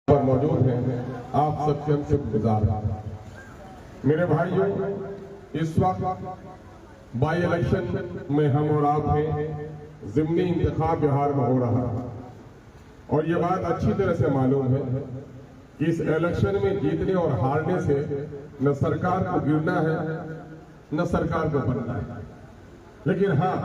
पर मौजूद हैं, आप सबके हम शुक्रगुजार हैं। मेरे भाइयों, इस वक्त बाई इलेक्शन में हम और आप हैं, ज़िमनी इंतखाब बिहार में हो रहा है और ये बात अच्छी तरह से मालूम है कि इस इलेक्शन में जीतने और हारने से न सरकार को गिरना है न सरकार को बनना है। लेकिन हाँ,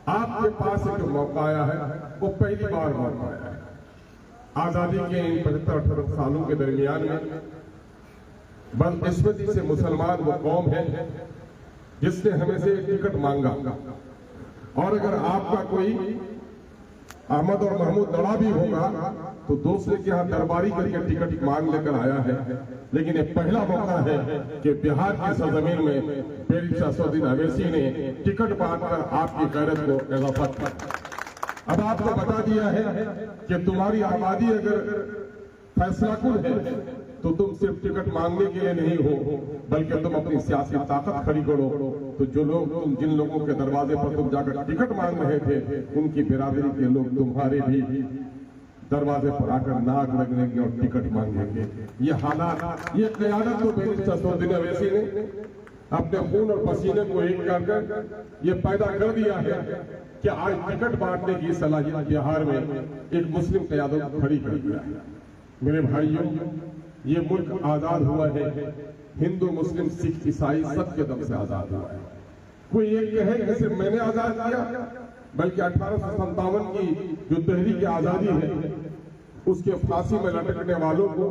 आपके पास एक मौका आया है, वो पहली बार मौका आया है। आजादी के इन 75-78 सालों के दरमियान में बदकिस्मती से मुसलमान वो कौम है जिसने हमें से टिकट मांगा, और अगर आपका कोई अहमद और महमूद लड़ा भी होगा तो दूसरे के यहाँ दरबारी करके टिकट मांग लेकर आया है। लेकिन ये पहला मौका है कि बिहार की सरजमीन में पेरिस शमसुद्दीन अवैसी ने टिकट बांटकर आपकी गैरत को इजाफा किया। अब आपको बता दिया है कि तुम्हारी आबादी अगर फैसलाकुन है तो तुम सिर्फ टिकट मांगने के लिए नहीं हो, बल्कि तुम अपनी सियासी ताकत खड़ी करो। तो जो लोग जिन लोगों के दरवाजे पर तुम जाकर टिकट मांग रहे थे, उनकी बिरादरी के लोग तुम्हारे भी दरवाजे पर आकर नाक रगड़ेंगे और टिकट मांगेंगे। ये हालात, ये क़यादत तो पेरिस शमसुद्दीन अवैसी ने अपने खून और पसीने को एक कर ये पैदा कर दिया है कि आज टिकट बांटने की सलाहियत बिहार में एक मुस्लिम क़यादत खड़ी कर दिया है। मेरे भाइयों, ये मुल्क आजाद हुआ है, हिंदू मुस्लिम सिख ईसाई सबके दम से आजाद हुआ है। कोई एक कहे कि सिर्फ मैंने आजाद किया, बल्कि 1857 की जो तहरीक आजादी है उसके फांसी में लटकने वालों को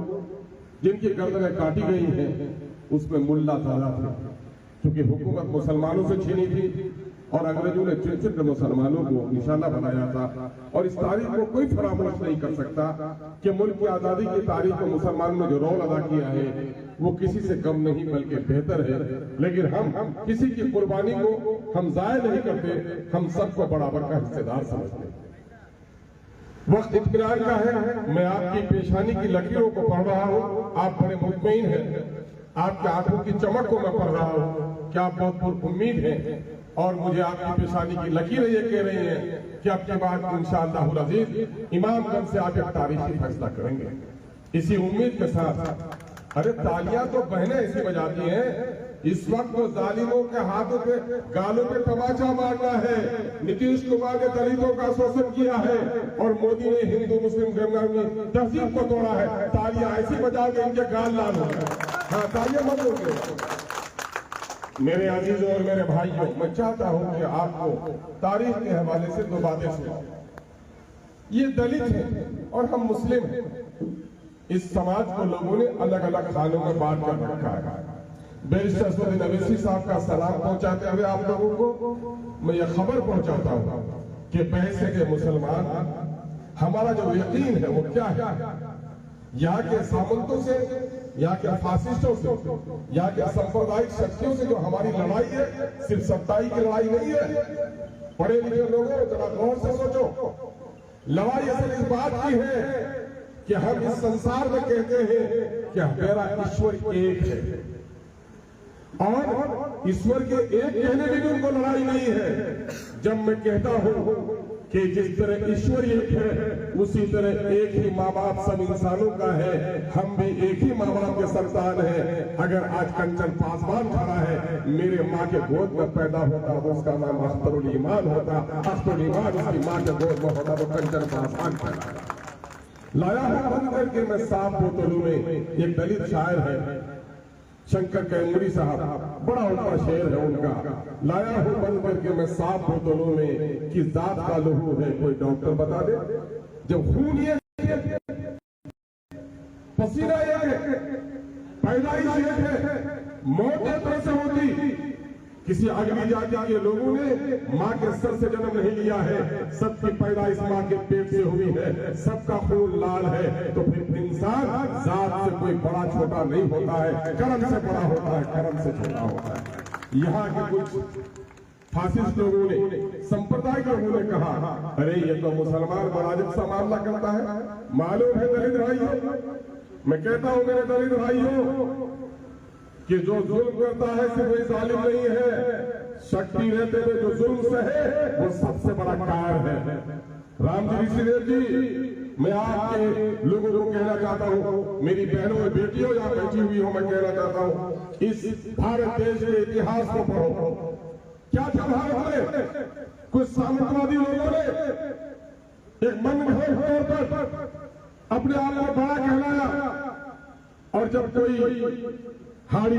जिनकी गर्दनें काटी गई हैं उसमें मुल्ला ज़्यादा थे, क्योंकि हुकूमत मुसलमानों से छीनी थी और अंग्रेजों ने चुन मुसलमानों को निशाना बनाया था। और इस तारीख को कोई फरामोश नहीं कर सकता कि मुल्क की आजादी की तारीख को मुसलमानों ने जो रोल अदा किया है वो किसी से कम नहीं बल्कि बेहतर है। लेकिन हम किसी की कुर्बानी को हम जाया नहीं करते, हम सबको बराबर का हिस्सेदार समझते हैं। वक्त इत्मीनान का है, मैं आपकी पेशानी की लकीरों को पढ़ रहा हूँ, आप बड़े मुतमईन हैं, आपकी आंखों की चमक को मैं पढ़ रहा हूँ कि आप बहुत पुरुम्मीद हैं। और मुझे आपकी पेशानी की लकीरें ये कह रही हैं कि अब के बाद इंशाअल्लाह अज़ीज़ इमामगंज से आप एक तारीखी फैसला करेंगे। इसी उम्मीद के साथ, अरे तालियां तो बहनें ऐसी बजाती हैं, इस वक्त तो जालिमों के हाथों पे गालों पे तमाचा मारना है। नीतीश कुमार ने दलितों का शोषण किया है और मोदी ने हिंदू मुस्लिम तहजीब को तोड़ा है। तालियां ऐसी बजाओगे इनके गाल लाल हो गए। हाँ, तालियां मत होंगे। मेरे अजीजों और मेरे भाइयों, मैं चाहता हूं कि आपको तारीख के हवाले से दो बातें सुनाऊं। ये दलित हैं और हम मुस्लिम हैं। इस समाज को लोगों ने अलग अलग खानों में बांट कर रखा है। पेरिस शमसुद्दीन अवैसी साहब का सलाम पहुंचाते हुए आप लोगों को मैं ये खबर पहुंचाता हूं कि पैसे के मुसलमान, हमारा जो यकीन है वो क्या है, यहाँ के सामंतों से, यहाँ के फासिस्टों से, यहाँ के सांप्रदायिक शक्तियों से जो हमारी लड़ाई है, सिर्फ सत्ताई की लड़ाई नहीं है। पढ़े लिखे लोगों, जरा गौर से सोचो, लड़ाई असल इस बात की है कि हम इस संसार में कहते हैं कि मेरा ईश्वर एक है, और ईश्वर के एक कहने में भी उनको लड़ाई नहीं है। जब मैं कहता हूं कि जिस तरह ईश्वर एक है, उसी तरह एक ही माँ बाप सब इंसानों का है, हम भी एक ही माँ बाप के संतान हैं। अगर आज कंचन पासवान खड़ा है, मेरे माँ के गोद में पैदा होता तो उसका नाम अख्तरुल ईमान होता, अख्तरुल ईमान उसकी माँ के गोद में होता तो कंचन पासवान पैदा लाया हूं बंद करके मैं साफ बोतलों में। एक दलित शायर है शंकर कैमूरी साहब, बड़ा उनका शेर है उनका, लाया हूं बंद करके मैं साफ बोतलों में कि जात का लहू है कोई डॉक्टर बता दे। जब खून ये पसीना एक है, पैदाइश एक है, मौत एक तरह से होती। किसी अगली जाति के लोगों ने माँ के सर से जन्म नहीं लिया है, सबकी पैदाइश माँ के पेट से हुई है, सबका खून लाल है। तो फिर इंसान जात से कोई बड़ा छोटा नहीं होता है, कर्म से बड़ा होता है, कर्म से छोटा होता है। यहाँ के कुछ फासिस्ट लोगों ने, संप्रदाय लोगों ने कहा, अरे ये तो मुसलमान बड़ा अजीब सा मामला करता है। मालूम है दलित भाइयों, मैं कहता हूं मेरे दलित भाइयों कि जो जुल्म करता है सिर्फ कोई जालिम नहीं है, शक्ति रहते हुए जो जुल्म सहे वो सबसे बड़ा कार है। रामजी ऋषिदेव जी, मैं आपके लोगों को कहना चाहता चाहता हूँ, मेरी बहनों बेटियों यहाँ बैठी हुई हो, मैं कहना चाहता हूँ इस भारत देश के इतिहास को पढ़ो। क्या था भारत में? कुछ सामंतवादी लोगों ने एक मनगढ़ंत तौर पर अपने आप को बड़ा कहलाया, और जब कोई हाड़ी,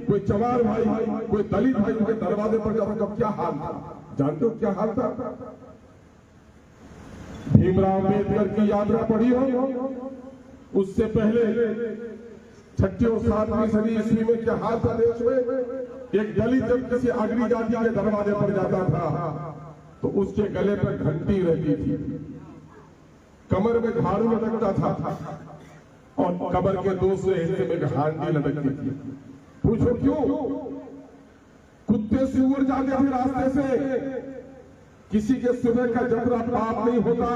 कोई चमार भाई, कोई दलित भाई उनके दरवाजे पर जाता, तब क्या हाल था? जानते हो क्या हाल था? भीमराव अम्बेडकर की यात्रा पढ़ी हो, उससे पहले 6वीं और 7वीं सदी ईस्वी में क्या हाल था देश में? एक दलित जब किसी अगली जाति के दरवाजे पर जाता था तो उसके गले पर घंटी रहती थी, कमर में झाड़ू लटकता था और कमर के दूसरे हिस्से में हांडी लटकती थी। पूछो क्यों? कुत्ते सूअर जाते थे रास्ते से, किसी के सुबह का जबरा पाप नहीं होता,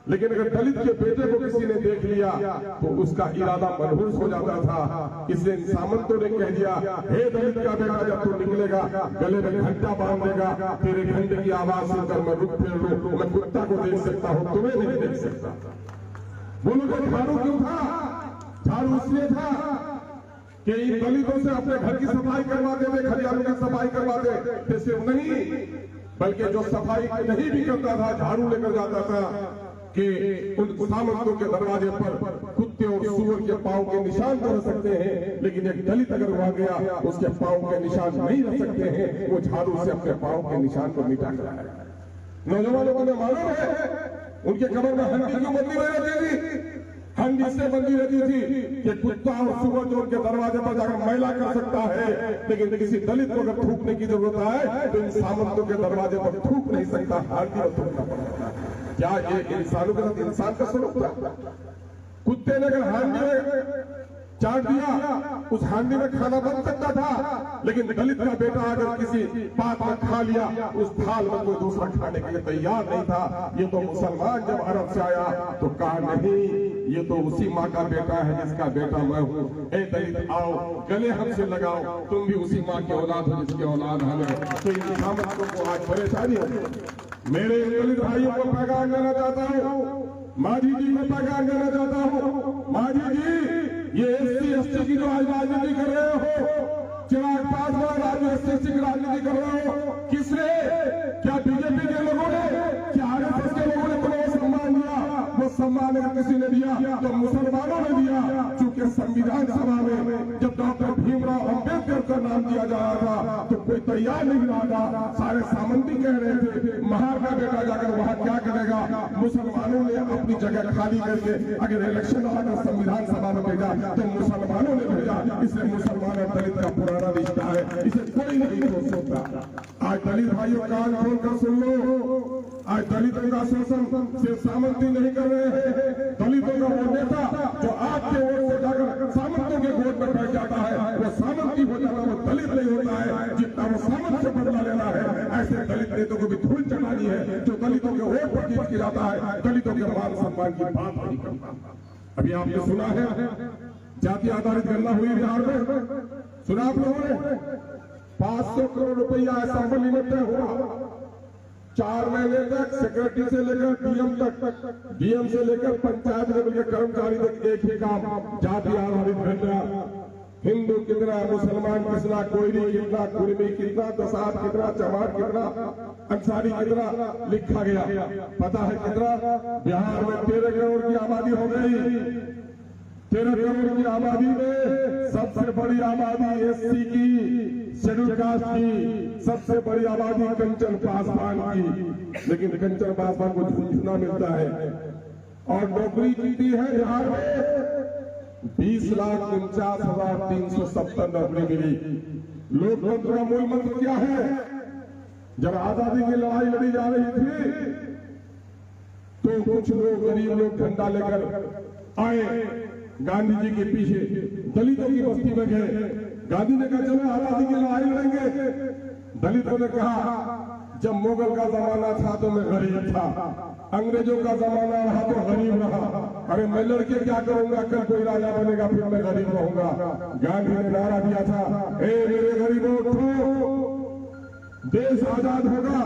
लेकिन अगर दलित के बेटे को किसी ने देख लिया तो उसका इरादा मनहूस हो जाता था। इसलिए इन सामंतों ने कह दिया, हे दलित का बेटा, जब तू निकलेगा गले में घंटा बांध देगा, तेरे घंटे की आवाज सुनकर मैं रुक फेर लूं, मैं कुत्ता को देख सकता हूं, तुम्हें नहीं देख सकता। बोलो तो झाड़ू क्यों था? झाड़ू इसलिए था कि इन दलितों से अपने घर की सफाई करवाते थे, खलिहानों की सफाई करवाते थे। सिर्फ नहीं, बल्कि जो सफाई नहीं भी करता था झाड़ू लेकर जाता था कि उन सामंतों के दरवाजे पर कुत्ते और सूअर के पांव के निशान तो रह सकते हैं, लेकिन एक दलित अगर वहां गया उसके पांव के निशान नहीं रह सकते हैं। वो झाड़ू से अपने पांव के निशान को मिटा कर आया। नौजवानों को मालूम है उनके कमर में हंडी क्यों बंदी रहती थी? हंडी से बंदी रहती थी कि कुत्ता और सूअर जो उनके दरवाजे पर जाकर मैला कर सकता है, लेकिन किसी दलित को अगर थूकने की जरूरत है तो इन सामंतों के दरवाजे पर थूक नहीं सकता, हंडी पर थूकना पड़ता है। क्या ये इंसानों के साथ इंसान का स्वरूप था? कुत्ते ने अगर हांडी में चाट दिया, उस हांडी में खाना बन सकता था, लेकिन दलित का बेटा अगर किसी पात में खा लिया, उस थाल में कोई दूसरा खाने के लिए तैयार नहीं था। ये तो मुसलमान जब अरब से आया तो कहा, नहीं, ये तो उसी माँ का बेटा है जिसका बेटा मैं हूँ। ए दलित आओ, गले हमसे लगाओ, तुम भी उसी माँ की औलाद हो जिसकी औलाद हम है। तो इन सामंतों को आज परेशानी हो। मेरे दलित भाइयों को पैगाम देना चाहता हूँ, माझी जी को पैगाम देना चाहता हूँ, माझी जी ये SC/ST की जो आज राजनीति कर रहे हो, चिराग पासवान SC/ST की राजनीति कर रहे हो, किसने? क्या बीजेपी के लोगों ने, क्या RSS के लोगों ने तुम्हें सम्मान दिया? वो सम्मान अगर किसी ने दिया तो मुसलमानों ने दिया, क्योंकि संविधान सभा में जब डॉक्टर भीमराव अम्बेडकर का नाम दिया जा रहा था तो कोई तैयार नहीं रहा था। सारे सामंती कह रहे थे महार का बेटा जाकर वहां क्या करेगा? मुसलमानों ने अपनी जगह खाली करके अगर इलेक्शन आकर संविधान सभा में भेजा तो मुसलमानों ने भेजा। इसलिए मुसलमान और दलित का पुराना रिश्ता है, इसे कोई नहीं रोक सकता। आज दलित भाइयों कान खोल कर सुन लो, आज दलितों का शोषण सिर्फ सामंती नहीं कर रहे हैं। दलितों का वो नेता जो आपके वोट से जाकर सामंतों के वोट में बैठ जाता है, वो सामंती हो जाता, वो दलित नहीं होता है। जितना वो सामंत से बदला लेना है, ऐसे दलित नेताओं को भी धूल चढ़ानी है जो दलितों के वोट पर जीत जाता है, दलितों के मान सम्मान की बात नहीं करता। अभी आपने सुना है जाति आधारित गणना हुई बिहार में, सुना आप लोगों ने? 500 करोड़ रुपया असेंबली में तय हुआ। 4 महीने तक सेक्रेटरी से लेकर डीएम तक, डीएम से लेकर पंचायत लेवल के कर्मचारी तक एक ही काम, जाति आधारित गणना। हिंदू कितना, मुसलमान कितना, कोयरी कितना, कुर्मी कितना, दसात कितना, चमार कितना, अंसारी कितना लिखा गया। पता है कितना? बिहार में 13 करोड़ की आबादी हो गई। 13 करोड़ की आबादी में सबसे बड़ी आबादी SC की, शेड्यूल कास्ट की, सबसे बड़ी आबादी कंचन पासवान की। लेकिन कंचन पासवान को झुंझुना मिलता है और नौकरी जीती है बिहार में 20,49,370 नौकरी मिली। लोकतंत्र का मूल मंत्र क्या है? जब आजादी की लड़ाई लड़ी जा रही थी तो कुछ लोग, गरीब लोग झंडा लेकर आए गांधी जी के पीछे, दलितों की बस्ती में गए। गांधी ने कहा चलो आजादी की लड़ाई लड़ेंगे। दलितों ने कहा जब मुगल का जमाना था तो मैं गरीब था, अंग्रेजों का जमाना रहा तो गरीब रहा, अरे मैं लड़के क्या करूंगा, कल कोई राजा बनेगा फिर मैं गरीब रहूंगा। गांधी ने नारा दिया था, ए मेरे गरीबों उठो, देश आजाद होगा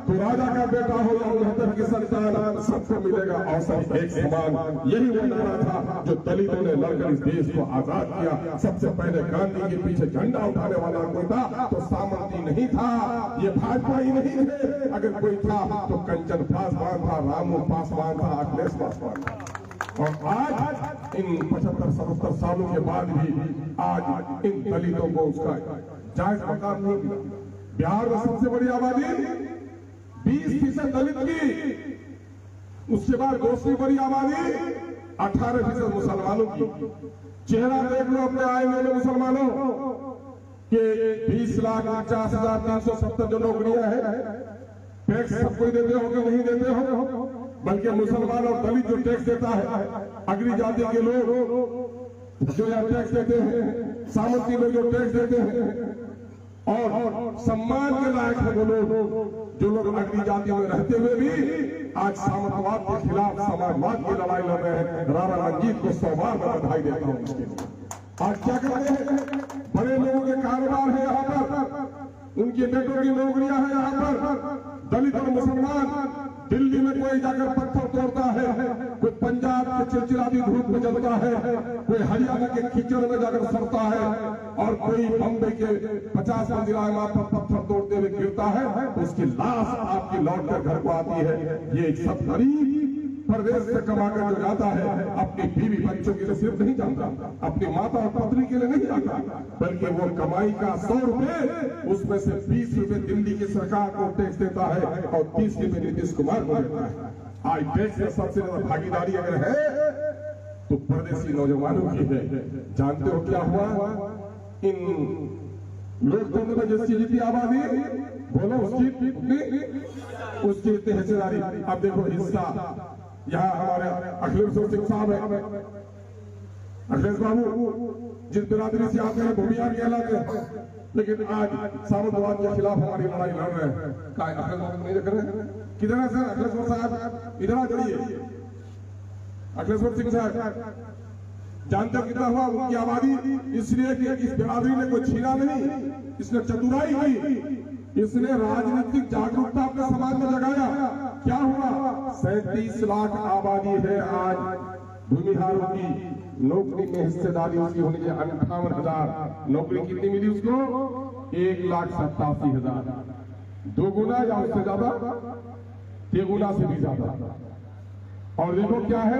तो राजा का बेटा हो या 69 की संतान, सबको मिलेगा अवसर एक समान। यही वो नारा था जो दलितों ने लड़कर इस देश को आजाद किया। सबसे पहले गांधी के पीछे झंडा उठाने वाला कोई था तो सामंती नहीं था, ये भाजपा ही नहीं थे। अगर कोई था तो कंचन पासवान था, रामू पासवान था, अखिलेश पासवान था। और आज इन 75-77 सालों के बाद भी आज इन दलितों को उसका जायज मकाम नहीं मिला। बिहार में सबसे बड़ी आबादी 20% दलित की, उसके बाद दूसरी बड़ी आबादी 18% मुसलमानों की। चेहरा देख लो अपने आईने में मुसलमानों के 20,49,370 जो नौकरियां हैं, टैक्स सब कोई देते हो कि नहीं देते हो? बल्कि मुसलमान और दलित जो टैक्स देता है, अगली जाति के लोग जो यहाँ टैक्स देते हैं, सामंती लोग जो टैक्स देते हैं, और सम्मान के लायक है वो लोग जो लोग अगली जाति में रहते हुए भी आज सामंतवाद के खिलाफ समाजवाद की लड़ाई लड़ रहे हैं। राणा रंजीत को 100 बार मैं बधाई देता हूँ उसके लिए। आज क्या करते हैं? बड़े लोगों के कारोबार है यहाँ पर, उनके बेटों की नौकरियां हैं यहाँ पर। दलित और मुसलमान दिल्ली में कोई जाकर पत्थर तोड़ता है, कोई पंजाब के चिलचिलाती धूप में जलता है, कोई हरियाणा के कीचड़ में जाकर सड़ता है, और कोई बम्बई के 50 मंजिला इमारत पर पत्थर तोड़ते हुए गिरता है, तो उसकी लाश आपकी लौट कर घर को आती है। ये सब गरीब प्रदेश से कमाकर जो जाता है, अपनी बीवी बच्चों के लिए सिर्फ नहीं जाता, अपनी माता और पत्नी के लिए नहीं जाता, बल्कि वो कमाई का 100 रुपए उसमें से 20 रुपए दिल्ली की सरकार को टैक्स देता है और 30 रुपए नीतीश कुमार को देता है। आज टैक्स में सबसे ज्यादा भागीदारी अगर है तो परदेसी नौजवानों की है। जानते हो क्या हुआ? इन लोकतंत्र में जिसकी जितनी आबादी बोलो उसकी इतनी हिस्सेदारी। अब देखो हिस्सा यहाँ हमारे अखिलेश सिंह साहब है, अखिलेश बाबू जिस बिरादरी से आते हैं भूमिया कहलाते हैं, लेकिन आज सामंतवाद के खिलाफ हमारी लड़ाई लड़ रहे हैं। अखिलेश बाबू नहीं देख रहे? किधर है सर अखिलेश साहब? इधर आ जाइए। अखिलेश सिंह साहब जानते हो कितना हुआ उनकी आबादी? इसलिए कि इस बिरादरी ने कोई छीना नहीं, इसने चतुराई की, इसने राजनीतिक जागरूकता अपने समाज में जगाया। क्या हुआ? 37 लाख आबादी है आज भूमिहारों की। नौकरी में हिस्सेदारी उसकी होने के 58,000 नौकरी कितनी मिली उसको? 1,87,000। 2 गुना या उससे ज्यादा, 3 गुना से भी ज्यादा। और देखो क्या है